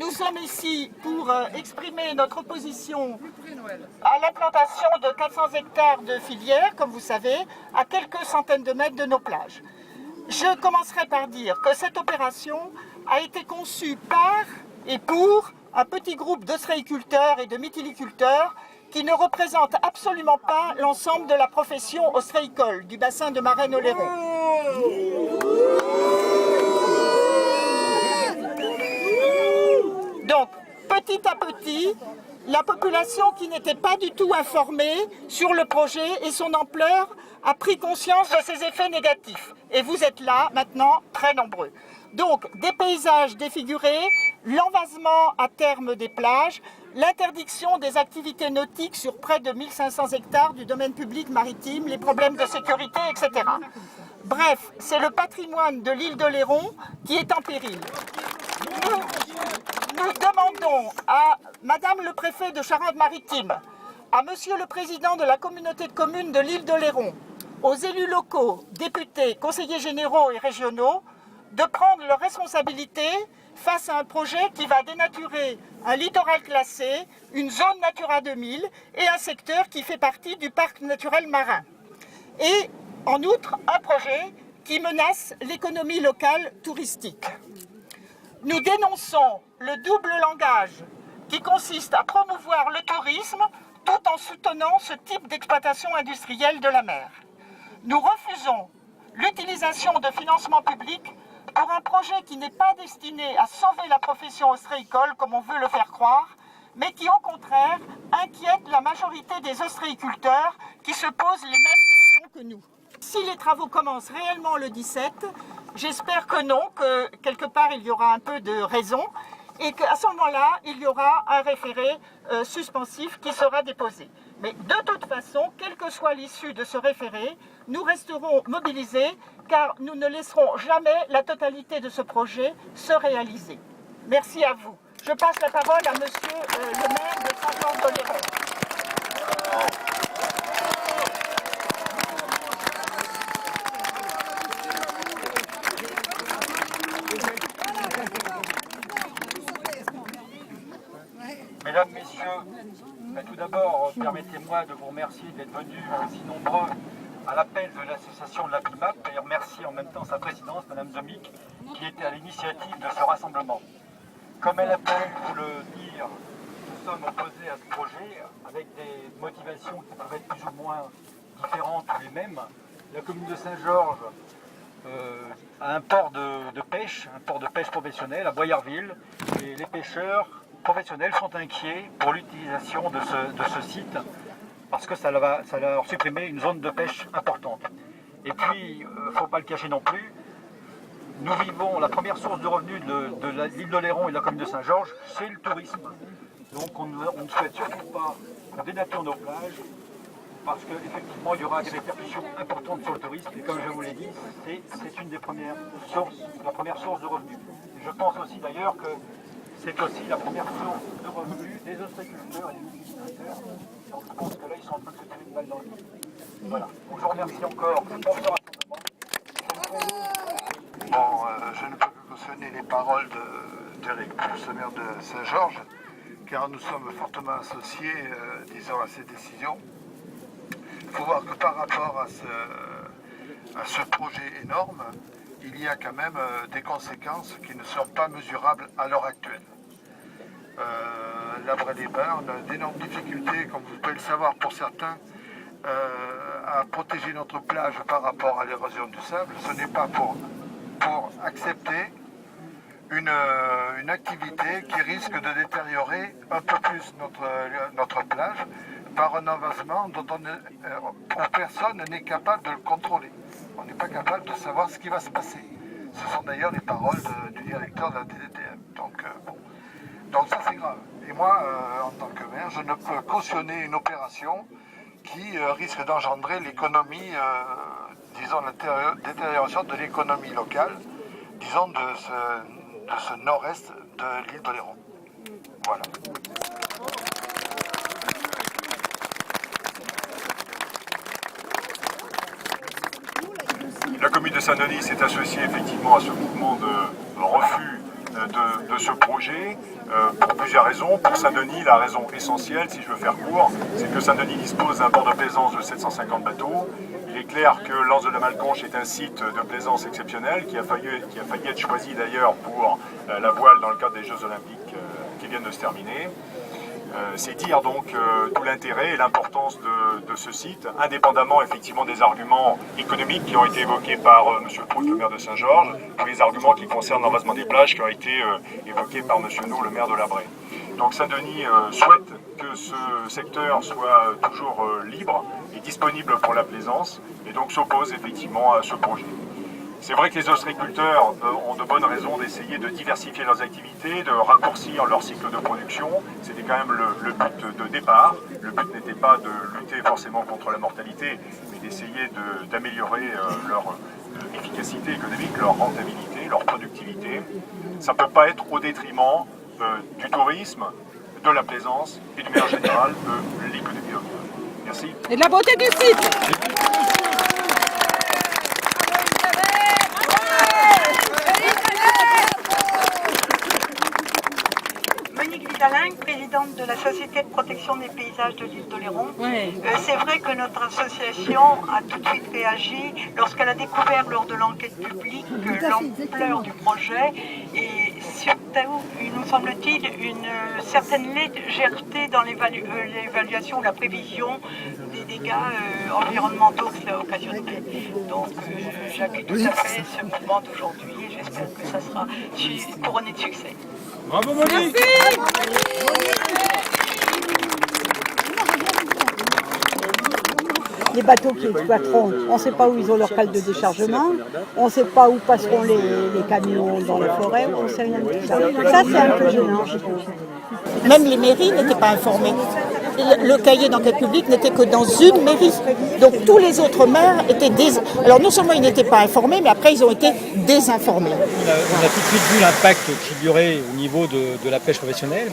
Nous sommes ici pour exprimer notre opposition à l'implantation de 400 hectares de filières, comme vous savez, à quelques centaines de mètres de nos plages. Je commencerai par dire que cette opération a été conçue par et pour un petit groupe d'ostréiculteurs et de mytiliculteurs qui ne représentent absolument pas l'ensemble de la profession ostréicole du bassin de Marennes-Oléron. Donc, petit à petit, la population qui n'était pas du tout informée sur le projet et son ampleur a pris conscience de ses effets négatifs. Et vous êtes là, maintenant, très nombreux. Donc, des paysages défigurés, l'envasement à terme des plages, l'interdiction des activités nautiques sur près de 1500 hectares du domaine public maritime, les problèmes de sécurité, etc. Bref, c'est le patrimoine de l'île d'Oléron qui est en péril. Nous demandons à Madame le préfet de Charente-Maritime, à Monsieur le président de la communauté de communes de l'île d'Oléron, aux élus locaux, députés, conseillers généraux et régionaux, de prendre leurs responsabilités face à un projet qui va dénaturer un littoral classé, une zone Natura 2000 et un secteur qui fait partie du parc naturel marin. Et en outre, un projet qui menace l'économie locale touristique. Nous dénonçons le double langage qui consiste à promouvoir le tourisme tout en soutenant ce type d'exploitation industrielle de la mer. Nous refusons l'utilisation de financements publics pour un projet qui n'est pas destiné à sauver la profession ostréicole comme on veut le faire croire, mais qui au contraire inquiète la majorité des ostréiculteurs qui se posent les mêmes questions que nous. Si les travaux commencent réellement le 17, j'espère que non, que quelque part il y aura un peu de raison et qu'à ce moment-là, il y aura un référé suspensif qui sera déposé. Mais de toute façon, quelle que soit l'issue de ce référé, nous resterons mobilisés car nous ne laisserons jamais la totalité de ce projet se réaliser. Merci à vous. Je passe la parole à Monsieur le maire de Saint-Georges-d'Oléron. Mesdames, Messieurs, tout d'abord, permettez-moi de vous remercier d'être venus aussi nombreux à l'appel de l'association de la PIMAP et remercier en même temps sa présidente, Madame Domic, qui était à l'initiative de ce rassemblement. Comme elle appelle pour le dire, nous sommes opposés à ce projet avec des motivations qui peuvent être plus ou moins différentes ou les mêmes. La commune de Saint-Georges a un port de pêche professionnel à Boyarville, et les pêcheurs professionnels sont inquiets pour l'utilisation de ce site parce que ça va leur supprimer une zone de pêche importante. Et puis, il ne faut pas le cacher non plus, nous vivons, la première source de revenus de l'île d'Oléron et de la commune de Saint-Georges, c'est le tourisme. Donc on ne souhaite surtout pas qu'on dénature nos plages parce qu'effectivement il y aura des répercussions importantes sur le tourisme et comme je vous l'ai dit, c'est une des premières sources, la première source de revenus. Et je pense aussi d'ailleurs que c'est aussi la première source de revenus des ostréiculteurs et des viticulteurs. Donc je pense que là, ils sont en train de se tirer une balle dans le pied. Voilà. Donc, je vous remercie encore pour ce rassemblement. Bon, je ne peux que cautionner les paroles d'Éric Pousse, maire de Saint-Georges, car nous sommes fortement associés, disons, à ces décisions. Il faut voir que par rapport à ce projet énorme, il y a quand même des conséquences qui ne sont pas mesurables à l'heure actuelle. L'Abre-les-Bains, on a d'énormes difficultés, comme vous pouvez le savoir pour certains, à protéger notre plage par rapport à l'érosion du sable. Ce n'est pas pour accepter une activité qui risque de détériorer un peu plus notre plage par un envasement dont personne n'est capable de le contrôler. On n'est pas capable de savoir ce qui va se passer. Ce sont d'ailleurs les paroles du directeur de la DDTM. Donc ça c'est grave. Et moi, en tant que maire, je ne peux cautionner une opération qui risque d'engendrer l'économie, disons la détérioration de l'économie locale, disons de ce nord-est de l'île d'Oléron. Voilà. La commune de Saint-Denis s'est associée effectivement à ce mouvement de refus de ce projet pour plusieurs raisons. Pour Saint-Denis, la raison essentielle, si je veux faire court, c'est que Saint-Denis dispose d'un port de plaisance de 750 bateaux. Il est clair que l'Anse de la Malconche est un site de plaisance exceptionnel qui a failli être choisi d'ailleurs pour la voile dans le cadre des Jeux Olympiques qui viennent de se terminer. C'est dire donc tout l'intérêt et l'importance de ce site, indépendamment effectivement des arguments économiques qui ont été évoqués par M. Proust, le maire de Saint-Georges, ou les arguments qui concernent l'envasement des plages qui ont été évoqués par M. Nou, le maire de Labré. Donc Saint-Denis souhaite que ce secteur soit toujours libre et disponible pour la plaisance, et donc s'oppose effectivement à ce projet. C'est vrai que les ostréiculteurs ont de bonnes raisons d'essayer de diversifier leurs activités, de raccourcir leur cycle de production. C'était quand même le but de départ. Le but n'était pas de lutter forcément contre la mortalité, mais d'essayer d'améliorer leur efficacité économique, leur rentabilité, leur productivité. Ça ne peut pas être au détriment du tourisme, de la plaisance et du manière générale de l'économie locale. Merci. Et de la beauté du site. Présidente de la Société de protection des paysages de l'île d'Oléron. Ouais. C'est vrai que notre association a tout de suite réagi lorsqu'elle a découvert lors de l'enquête publique l'ampleur du projet et surtout, il nous semble-t-il, une certaine légèreté dans l'évaluation ou la prévision des dégâts environnementaux que cela occasionnerait. Donc j'appuie tout à fait ce mouvement d'aujourd'hui et j'espère que ça sera couronné de succès. Bravo Monique. Les bateaux qui exploiteront, on ne sait pas où ils ont leur cale de déchargement, on ne sait pas où passeront les camions dans la forêt, on ne sait rien de tout ça. Ça, c'est un peu gênant, je trouve. Même les mairies n'étaient pas informées. Le cahier d'enquête publique n'était que dans une mairie. Donc tous les autres maires étaient Alors non seulement ils n'étaient pas informés, mais après ils ont été désinformés. On a tout de suite vu l'impact qu'il y aurait au niveau de la pêche professionnelle.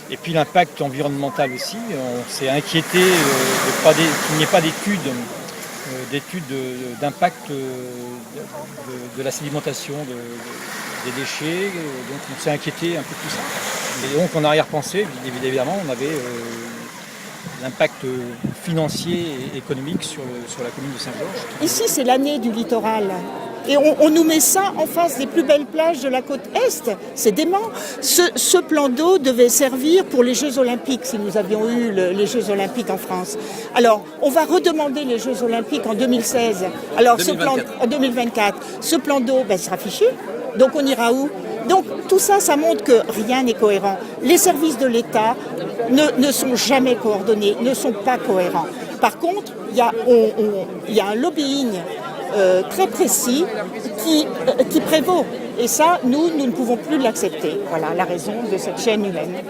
Et puis l'impact environnemental aussi. On s'est inquiété qu'il n'y ait pas d'études d'impact de la sédimentation des déchets. Donc on s'est inquiété un peu de tout ça. Et donc en arrière-pensée, évidemment, on avait l'impact financier et économique sur la commune de Saint-Georges. Ici, c'est l'année du littoral. Et on nous met ça en face des plus belles plages de la côte Est. C'est dément. Ce plan d'eau devait servir pour les Jeux Olympiques, si nous avions eu les Jeux Olympiques en France. Alors, on va redemander les Jeux Olympiques en 2016. Alors, en 2024. Ce plan d'eau, sera fichu. Donc, on ira où ? Donc, tout ça, ça montre que rien n'est cohérent. Les services de l'État ne sont jamais coordonnés, ne sont pas cohérents. Par contre, il y a un lobbying très précis qui prévaut. Et ça, nous ne pouvons plus l'accepter. Voilà la raison de cette chaîne humaine.